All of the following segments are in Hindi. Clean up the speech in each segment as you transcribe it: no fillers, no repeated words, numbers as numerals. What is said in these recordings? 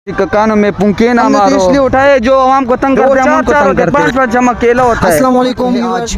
कानों में पुंके ना मारो, इसलिए उठाए जो आवाम को तंग करते हैं, उनको तंग करते हैं। 5 जम अकेला होता है। अस्सलाम वालेकुम। आज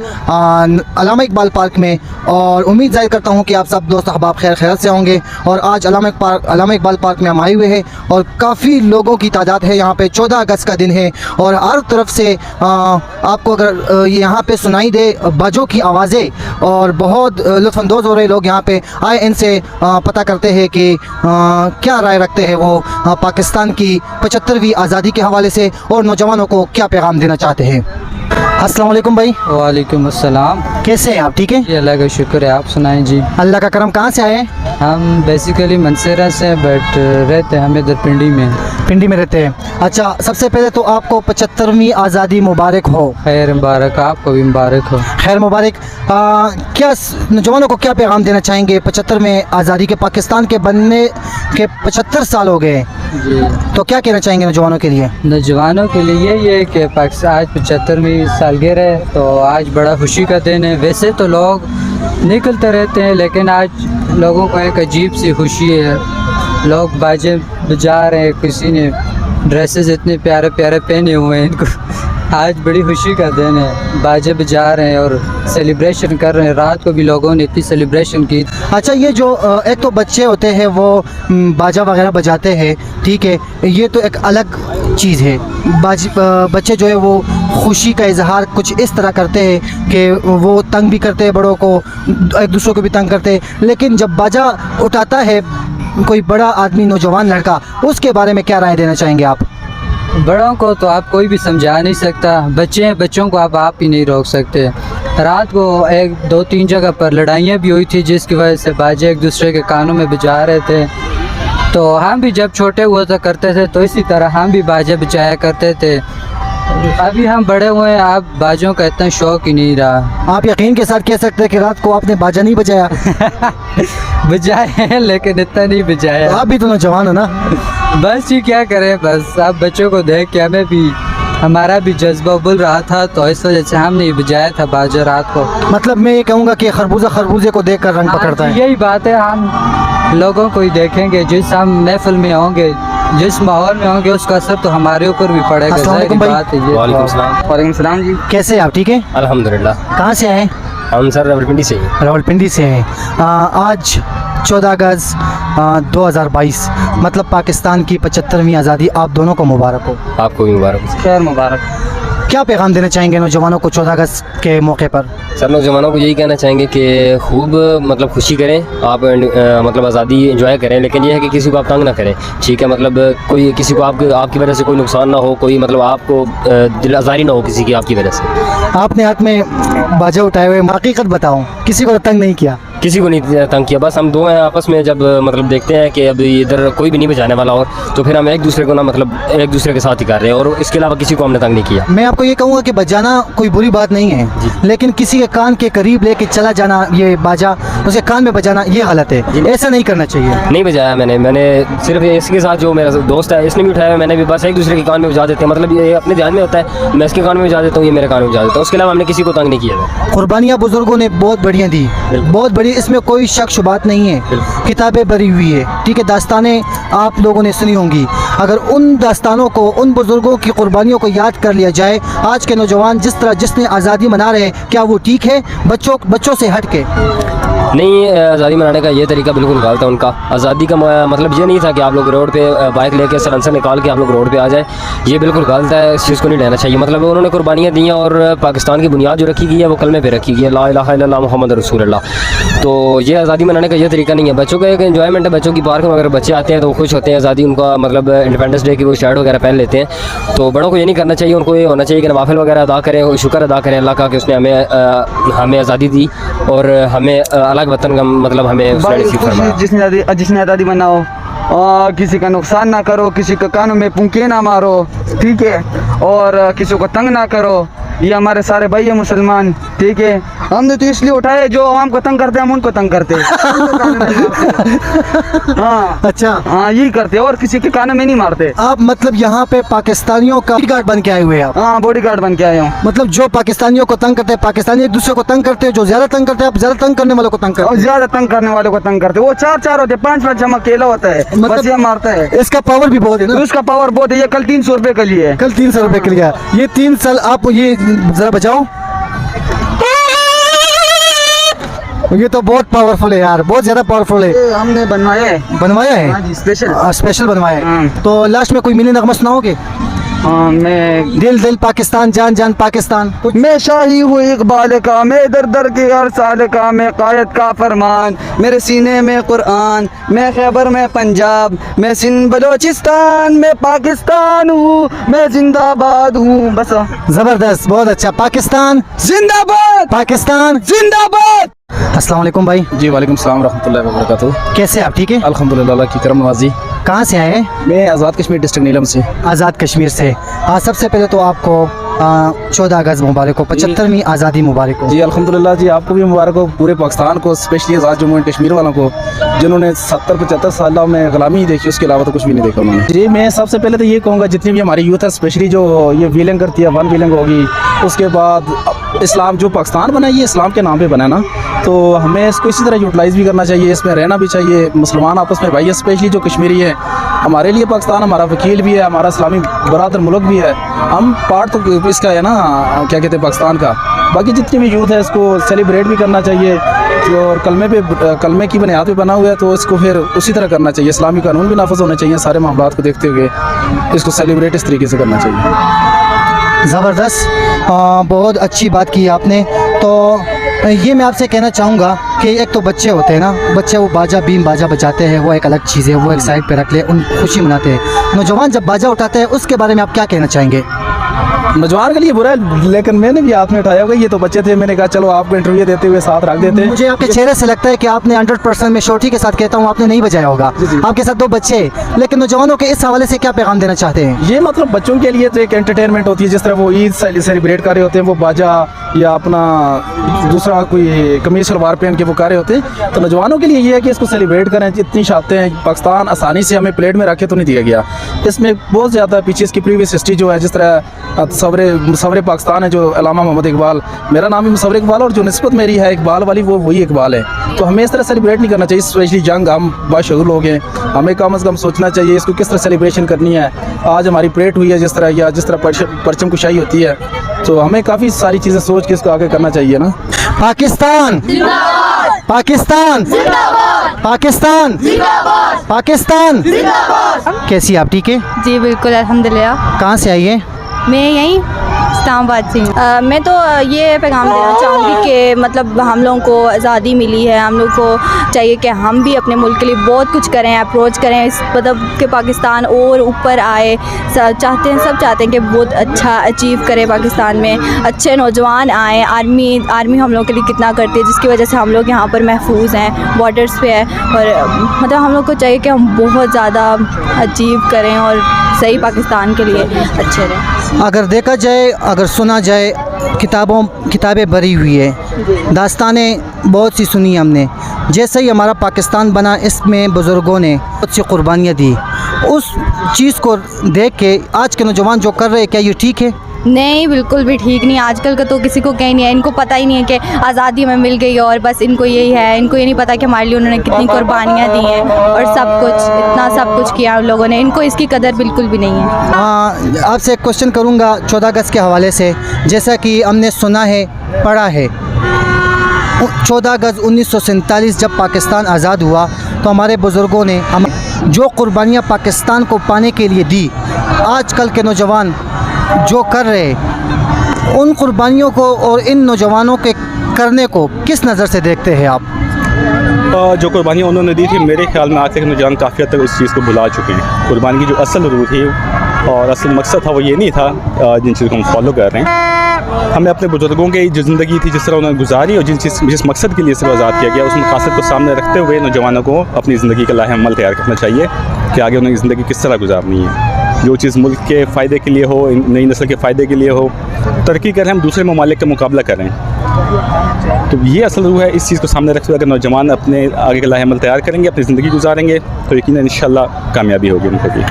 अल्लामा इकबाल पार्क में, और उम्मीद जाहिर करता हूँ कि आप सब दोस्त अहबाब खैर से होंगे। और आज अल्लामा इकबाल पार्क में हम आए हुए हैं और काफ़ी लोगों की तादाद है यहाँ पे। 14 अगस्त का दिन है और हर तरफ से आपको अगर यहाँ पे सुनाई दे बाजों की आवाज़ें और बहुत लुत्फ़अंदोज़ हो रहे लोग यहाँ पे आए। इनसे पता करते हैं कि क्या राय रखते हैं वो पाकिस्तान की 75वीं आज़ादी के हवाले से और नौजवानों को क्या पैगाम देना चाहते हैं। अस्सलाम वालेकुम भाई। वालेकुम अस्सलाम। कैसे हैं आप? ठीक है जी, अल्लाह का शुक्र है। आप सुनाएं जी। अल्लाह का करम। कहाँ से आए हैं? हम बेसिकली मंसेरा से, बट रहते हैं हम इधर पिंडी में। पिंडी में रहते हैं। अच्छा, सबसे पहले तो आपको 75वीं आज़ादी मुबारक हो। खैर मुबारक, आपको भी मुबारक हो। खैर मुबारक। क्या नौजवानों को क्या पैगाम देना चाहेंगे? 75वें आज़ादी के पाकिस्तान के बनने के 75 साल हो गए जी, तो क्या कहना चाहेंगे नौजवानों के लिए? नौजवानों के लिए यही है कि पाकिस्तान आज 75वीं सालगिरह है, तो आज बड़ा खुशी का दिन है। वैसे तो लोग निकलते रहते हैं, लेकिन आज लोगों को एक अजीब सी खुशी है। लोग बाजे बजा रहे हैं, किसी ने ड्रेसेस इतने प्यारे प्यारे पहने हुए हैं, इनको आज बड़ी खुशी का दिन है। बाजे बजा रहे हैं और सेलिब्रेशन कर रहे हैं। रात को भी लोगों ने इतनी सेलिब्रेशन की। अच्छा, ये जो एक तो बच्चे होते हैं वो बाजा वगैरह बजाते हैं, ठीक है, ये तो एक अलग चीज़ है। बच्चे जो है वो खुशी का इजहार कुछ इस तरह करते हैं कि वो तंग भी करते हैं बड़ों को, एक दूसरों को भी तंग करते हैं। लेकिन जब बाजा उठाता है कोई बड़ा आदमी, नौजवान लड़का, उसके बारे में क्या राय देना चाहेंगे आप? बड़ों को तो आप कोई भी समझा नहीं सकता, बच्चे हैं, बच्चों को आप ही नहीं रोक सकते। रात को 1-2-3 जगह पर लड़ाइयाँ भी हुई थी, जिसकी वजह से बाजे एक दूसरे के कानों में बजा रहे थे। तो हम भी जब छोटे हुआ था करते थे, तो इसी तरह हम भी बाजे बजाया करते थे। अभी हम बड़े हुए हैं, अब बाजों का इतना शौक ही नहीं रहा। आप यकीन के साथ कह सकते हैं कि रात को आपने बाजा नहीं बजाया? बजाए हैं, लेकिन इतना नहीं बजाया। आप भी तो नौजवान हो ना। बस ये क्या करें, बस अब बच्चों को देख के हमें भी, हमारा भी जज्बा उबल रहा था, तो इस वजह से हमने बजाया था बाजा रात को। मतलब मैं ये कहूँगा कि खरबूजे को देख कर रंग पकड़ता है। यही बात है, हम लोगों को ही देखेंगे, जिस हम महफिल में होंगे, जिस माहौल में होंगे, उसका असर तो हमारे ऊपर भी पड़ेगा। अस्सलाम वालेकुम भाई। बात है ये। वालेकुम सलाम जी। कैसे हैं आप? ठीक है अल्हम्दुलिल्लाह। कहाँ से आए? हम सर रावलपिंडी से हैं। रावलपिंडी से हैं। आज 14 अगस्त 2022, मतलब पाकिस्तान की 75वीं आज़ादी आप दोनों को मुबारक हो। आपको भी मुबारक हो। खैर मुबारक। क्या पैगाम देना चाहेंगे नौजवानों को 14 अगस्त के मौके पर? सर नौजवानों को यही कहना चाहेंगे कि खूब मतलब खुशी करें आप, मतलब आज़ादी एंजॉय करें, लेकिन ये है कि किसी को आप तंग ना करें, ठीक है। मतलब कोई किसी को आपकी वजह से कोई नुकसान ना हो, कोई मतलब आपको दिल आज़ारी ना हो किसी की आपकी वजह से। आपने हाथ में बाजा उठाए हुए, हकीकत बताओ, किसी को तंग नहीं किया? किसी को नहीं तंग किया, बस हम दो हैं आपस में। जब मतलब देखते हैं कि अब इधर कोई भी नहीं बजाने वाला और, तो फिर हम एक दूसरे को ना मतलब एक दूसरे के साथ ही कर रहे हैं, और इसके अलावा किसी को हमने तंग नहीं किया। मैं आपको ये कहूँगा कि बजाना कोई बुरी बात नहीं है, लेकिन किसी के कान के करीब लेके चला जाना, ये बाजा उसके कान में बजाना, ये गलत है। ऐसा नहीं करना चाहिए। नहीं बजाया मैंने सिर्फ इसके साथ, जो मेरा दोस्त है इसने भी उठाया, मैंने भी, बस एक दूसरे के कान में बजा देते हैं। मतलब ये अपने ध्यान में होता है, मैं इसके कान में बजा देता हूँ, ये मेरे कान में बजा देता हूँ, उसके अलावा हमने किसी को तंग नहीं किया। कुर्बानियाँ बुजुर्गों ने बहुत बढ़िया दी, बहुत बड़ी, इसमें कोई शक शुबात नहीं है। किताबें भरी हुई है, ठीक है, दास्तानें आप लोगों ने सुनी होंगी। अगर उन दास्तानों को, उन बुजुर्गों की कुर्बानियों को याद कर लिया जाए, आज के नौजवान जिसने आज़ादी मना रहे हैं, क्या वो ठीक है? बच्चों से हट के नहीं, आज़ादी मनाने का ये तरीका बिल्कुल गलत है उनका। आज़ादी का मतलब ये नहीं था कि आप लोग रोड पे बाइक लेके सलेंसर निकाल के आप लोग रोड पे आ जाए, ये बिल्कुल गलत है, इस चीज़ को नहीं लेना चाहिए। मतलब उन्होंने कुर्बानियाँ दी हैं और पाकिस्तान की बुनियाद जो रखी गई है वो कलमे पे रखी गई है, ला इलाहा इल्लल्लाह मुहम्मद रसूलुल्लाह। तो ये आज़ादी मनाने का ये तरीका नहीं है। बच्चों का एक एंजॉयमेंट है, बच्चों की पार्क में अगर बच्चे आते हैं तो वो खुश होते हैं, आज़ादी उनका मतलब इंडिपेंडेंस डे की वो शर्ट वगैरह पहन लेते हैं। तो बड़ों को ये नहीं करना चाहिए, उनको ये होना चाहिए कि नवाफिल वगैरह अदा करें, शुक्र अदा करें अल्लाह का कि उसने हमें आज़ादी दी और हमें अलग वतन का मतलब हमें जिसने आज़ादी बनाओ, किसी का नुकसान ना करो, किसी के कानों में पुंके ना मारो, ठीक है, और किसी को तंग ना करो, ये हमारे सारे भाई है मुसलमान, ठीक है। हमने तो इसलिए उठाए जो आवाम को तंग करते हैं, हम उनको तंग करते हैं। हाँ अच्छा, हाँ, यही करते हैं और किसी के कान में नहीं मारते। आप मतलब यहाँ पे पाकिस्तानियों का गार्ड बन के आए हुए हैं आप? हाँ, बॉडी गार्ड बन के आए हूँ। मतलब जो पाकिस्तानियों को तंग करते हैं, पाकिस्तानी एक दूसरे को तंग करते हैं, जो ज्यादा तंग करते हैं आप ज्यादा तंग करने वालों को तंग करते और ज्यादा तंग करने वालों को तंग करते हैं। वो 4 होते, 5 हम अकेला होता है, मतलब- बस ये मारता है। हैं। इसका पावर भी बहुत है तो ना? उसका पावर बहुत है। ये कल 300 रुपए का लिए है। कल 300 रुपए के लिए ये 3 साल आप ये जरा बजाओ, ये तो बहुत पावरफुल है यार, बहुत ज्यादा पावरफुल है। ये हमने बनवाया है। बनवाया हाँ है जी, स्पेशल। स्पेशल बनवाया है। हाँ। तो लास्ट में कोई मिली नगमा सुनाओगे? हाँ, मैं दिल दिल पाकिस्तान, जान जान पाकिस्तान, कुछ? मैं शाही हूँ इकबाल का, मैं दर दर के हर साल का, मैं कायद का फरमान, मेरे सीने में कुरान, मैं खैबर में पंजाब, मैं सिंध बलोचिस्तान, मैं पाकिस्तान हूँ, मैं जिंदाबाद हूँ। बस जबरदस्त, बहुत अच्छा। पाकिस्तान जिंदाबाद, पाकिस्तान। जिंदाबाद। अस्सलाम वालेकुम भाई, जी वालेकुम सलाम रहमतुल्लाहि व बरकातुहू। कैसे आप? ठीक है। अल्हम्दुलिल्लाह, अल्लाह की करम नवाजी। कहाँ से आए हैं? मैं आज़ाद कश्मीर डिस्ट्रिक्ट नीलम से। आज़ाद कश्मीर से। सबसे पहले तो आपको 14 अगस्त मुबारक हो, 75वीं आज़ादी मुबारक हो। जी अल्हम्दुलिल्लाह जी, आपको भी मुबारक हो, पूरे पाकिस्तान को, specially Azad Jammu and Kashmir वालों को, जिन्होंने 70-75 साल में गुलामी ही देखी, उसके अलावा तो कुछ भी नहीं देखा उन्होंने। जी मैं सबसे पहले तो ये कहूँगा, जितनी भी हमारी यूथ है, स्पेशली जो ये व्हीलिंग करती है, वन व्हीलिंग होगी, उसके बाद इस्लाम जो पाकिस्तान बना, ये इस्लाम के नाम पे बना ना, तो हमें इसको इसी तरह यूटिलाइज़ भी करना चाहिए, इसमें रहना भी चाहिए। मुसलमान आपस में भाई है, स्पेशली जो कश्मीरी है, हमारे लिए पाकिस्तान हमारा वकील भी है, हमारा इस्लामी बरादर मुल्क भी है, हम पार्ट तो इसका है ना, क्या कहते हैं, पाकिस्तान का। बाकी जितनी भी यूथ है, इसको सेलिब्रेट भी करना चाहिए, और कलमे की बुनियाद पे बना हुआ है, तो इसको फिर उसी तरह करना चाहिए। इस्लामी कानून भी नाफिज होने चाहिए, सारे मामलात को देखते हुए इसको सेलिब्रेट इस तरीके से करना चाहिए। ज़बरदस्त, बहुत अच्छी बात की आपने। तो ये मैं आपसे कहना चाहूँगा कि एक तो बच्चे होते हैं ना, बच्चे वो बाजा बीम बाजा बजाते हैं, वो एक अलग चीज़ है, वो एक साइड पे रख ले, उन खुशी मनाते हैं। नौजवान जब बाजा उठाते हैं, उसके बारे में आप क्या कहना चाहेंगे? नौजवान के लिए बुरा है, लेकिन मैंने भी हाथ में उठाया होगा, ये तो बच्चे थे, मैंने कहा चलो आपको इंटरव्यू देते हुए साथ रख देते। मुझे आपके चेहरे से लगता है कि आपने 100% में श्योरिटी के साथ कहता हूँ आपने नहीं बजाया होगा। आपके साथ 2 बच्चे, लेकिन नौजवानों के इस हवाले से क्या पैगाम देना चाहते हैं? ये मतलब बच्चों के लिए तो एक एंटरटेनमेंट होती है, जिस तरह वो ईद सेलिब्रेट कर रहे होते हैं, वो बाजा या अपना दूसरा कोई कमीज शलवार पहन के वो कर रहे होते हैं, तो नौजवानों के लिए ये है कि इसको सेलिब्रेट करें। जितनी चाहते हैं, पाकिस्तान आसानी से हमें प्लेट में रखे तो नहीं दिया गया, इसमें बहुत ज़्यादा पीछे इसकी प्रीवियस हिस्ट्री जो है, जिस तरह सवरे पाकिस्तान है जो अल्लामा मोहम्मद इकबाल, मेरा नाम भी मुसव्वर इकबाल, और जो निस्बत मेरी है इकबाल वाली, वो वही इकबाल है। तो हमें इस तरह सेलिब्रेट नहीं करना चाहिए, स्पेशली जंग, हम बाशऊर लोग हैं, हमें कम अज़ कम सोचना चाहिए इसको किस तरह सेलिब्रेशन करनी है। आज हमारी परेड हुई है जिस तरह, या जिस तरह परचम कुशाई होती है, तो हमें काफ़ी सारी चीज़ें सोच के इसको आगे करना चाहिए ना। पाकिस्तान पाकिस्तान पाकिस्तान पाकिस्तान। कैसी आप? ठीक है। जी बिल्कुल अल्हम्दुलिल्लाह। कहाँ से आई है? मैं यहीं इस्लामाबाद से हूँ। मैं तो ये पैगाम देना चाहूँगी कि मतलब हम लोगों को आज़ादी मिली है, हम लोग को चाहिए कि हम भी अपने मुल्क के लिए बहुत कुछ करें, अप्रोच करें, इस मतलब कि पाकिस्तान और ऊपर आए। सब चाहते हैं कि बहुत अच्छा अचीव करें पाकिस्तान में, अच्छे नौजवान आए। आर्मी हम लोग के लिए कितना करती है, जिसकी वजह से हम लोग यहाँ पर महफूज हैं, बॉर्डर्स पे है, और मतलब हम लोग को चाहिए कि हम बहुत ज़्यादा अचीव करें और सही पाकिस्तान के लिए अच्छे रहें। अगर देखा जाए, अगर सुना जाए, किताबें भरी हुई है, दास्तानें बहुत सी सुनी हमने। जैसे ही हमारा पाकिस्तान बना, इसमें बुज़ुर्गों ने बहुत सी कुर्बानियाँ दी। उस चीज़ को देख के आज के नौजवान जो कर रहे हैं, क्या ये ठीक है? नहीं, बिल्कुल भी ठीक नहीं। आजकल का तो किसी को कहीं नहीं है, इनको पता ही नहीं है कि आज़ादी हमें मिल गई, और बस इनको यही है, इनको ये नहीं पता कि हमारे लिए उन्होंने कितनी कुर्बानियाँ दी हैं और सब कुछ किया उन लोगों ने, इनको इसकी कदर बिल्कुल भी नहीं है। आपसे एक क्वेश्चन करूँगा 14 अगस्त के हवाले से। जैसा कि हमने सुना है, पढ़ा है, 14 अगस्त 1947 जब पाकिस्तान आज़ाद हुआ, तो हमारे बुज़ुर्गों ने हम जो कुर्बानियाँ पाकिस्तान को पाने के लिए दी, आजकल के नौजवान जो कर रहे, उन कुर्बानियों को और इन नौजवानों के करने को किस नज़र से देखते हैं आप? जो कुर्बानियाँ उन्होंने दी थी, मेरे ख्याल में आज तक नौजवान काफ़ी हद तक उस चीज़ को भुला चुके हैं। कुर्बानी की जो असल रूह थी और असल मकसद था, वो ये नहीं था जिन चीज़ को हम फॉलो कर रहे हैं। हमें अपने बुजुर्गों की जो ज़िंदगी थी, जिस तरह उन्होंने गुजारी, और जिस मकसद के लिए इसे आज़ाद किया गया, उस मकसद को सामने रखते हुए नौजवानों को अपनी ज़िंदगी का लाहे अमल तैयार करना चाहिए कि आगे उन्हें ज़िंदगी किस तरह गुजारनी है। जो चीज़ मुल्क के फ़ायदे के लिए हो, नई नस्ल के फ़ायदे के लिए हो, तरक्की करें, हम दूसरे ममालिक का मुकाबला करें। तो ये असल रूह है। इस चीज़ को सामने रखते हुए अगर नौजवान अपने आगे का लाहे अमल तैयार करेंगे, अपनी ज़िंदगी गुजारेंगे, तो यकीनन इंशाल्लाह कामयाबी होगी उनको भी।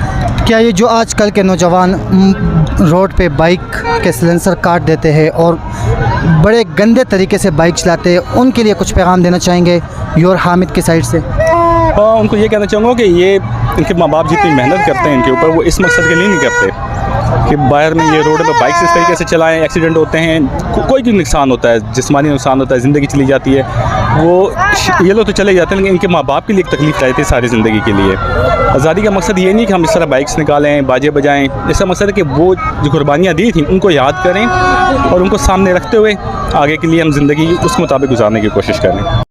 क्या ये जो आजकल के नौजवान रोड पे बाइक के सिलेंसर काट देते हैं और बड़े गंदे तरीके से बाइक चलाते हैं, उनके लिए कुछ पैगाम देना चाहेंगे योर हामिद की साइड से? उनको ये कहना चाहूँगा कि ये इनके माँ बाप जितनी मेहनत करते हैं इनके ऊपर, वो इस मकसद के लिए नहीं करते कि बाहर में ये रोड पर बाइक इस तरीके से चलाएं, एक्सीडेंट होते हैं, कोई भी नुकसान होता है, जिस्मानी नुकसान होता है, ज़िंदगी चली जाती है। वो ये लोग तो चले जाते हैं, लेकिन इनके माँ बाप के लिए एक तकलीफ रहती है सारी ज़िंदगी के लिए। आज़ादी का मकसद ये नहीं कि हम इस तरह बाइक्स निकालें, बाजे बजाएं। इसका मकसद है कि वो जो कुर्बानियाँ दी थी उनको याद करें और उनको सामने रखते हुए आगे के लिए हम ज़िंदगी उस मुताबिक गुजारने की कोशिश करें।